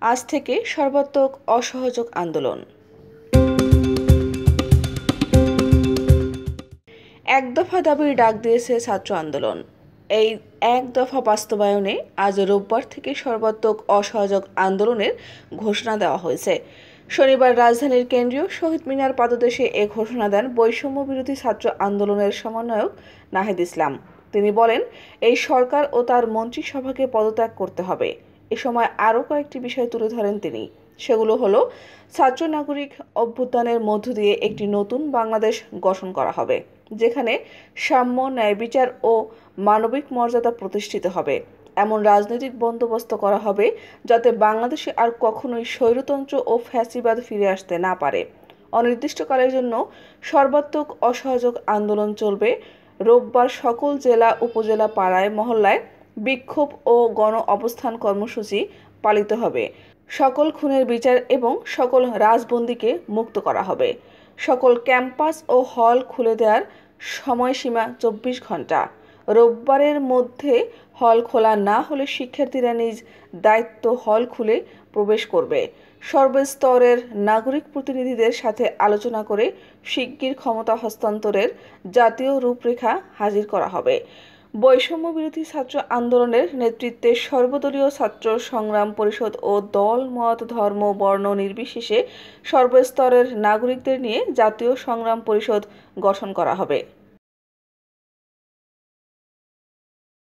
আজ থেকে সর্বাত্মক অসহযোগ আন্দোলন। এক দফা দাবির ডাক দিয়েছে ছাত্র আন্দোলন। এই এক দফা বাস্তবায়নে আজ রোববার থেকে সর্বাত্মক অসহযোগ আন্দোলনের ঘোষণা দেওয়া হয়েছে। শনিবার রাজধানীর কেন্দ্রীয় শহীদ মিনার পাদদেশে এ ঘোষণা দেন বৈষম্য বিরোধী ছাত্র আন্দোলনের সমন্বয়ক নাহিদ ইসলাম। তিনি বলেন, এই সরকার ও তার মন্ত্রিসভাকে পদত্যাগ করতে হবে। এ সময় আরও কয়েকটি বিষয় তুলে ধরেন তিনি। সেগুলো হলো, ছাত্র নাগরিক অভ্যুত্থানের মধ্য দিয়ে একটি নতুন বাংলাদেশ গঠন করা হবে, যেখানে সাম্য, ন্যায় বিচার ও মানবিক মর্যাদা প্রতিষ্ঠিত হবে। এমন রাজনৈতিক বন্দোবস্ত করা হবে যাতে বাংলাদেশে আর কখনোই স্বৈরতন্ত্র ও ফ্যাসিবাদ ফিরে আসতে না পারে। অনির্দিষ্টকালের জন্য সর্বাত্মক অসহযোগ আন্দোলন চলবে। রোববার সকল জেলা, উপজেলা, পাড়ায়, মহল্লায় বিক্ষোভ ও গণ অবস্থান কর্মসূচি পালিত হবে। সকল খুনের বিচার এবং সকল রাজবন্দীকে মুক্ত করা হবে। সকল ক্যাম্পাস ও হল খুলে দেওয়ার সময়সীমা 24 ঘন্টা। রোববারের মধ্যে হল খোলা না হলে শিক্ষার্থীরা নিজ দায়িত্ব হল খুলে প্রবেশ করবে। সর্বস্তরের নাগরিক প্রতিনিধিদের সাথে আলোচনা করে শিগগির ক্ষমতা হস্তান্তরের জাতীয় রূপরেখা হাজির করা হবে। বৈষম্য বিরোধী ছাত্র আন্দোলনের নেতৃত্বে সর্বদলীয় ছাত্র সংগ্রাম পরিষদ ও দল, মত, ধর্ম, বর্ণ নির্বিশেষে সর্বস্তরের নাগরিকদের নিয়ে জাতীয় সংগ্রাম পরিষদ গঠন করা হবে।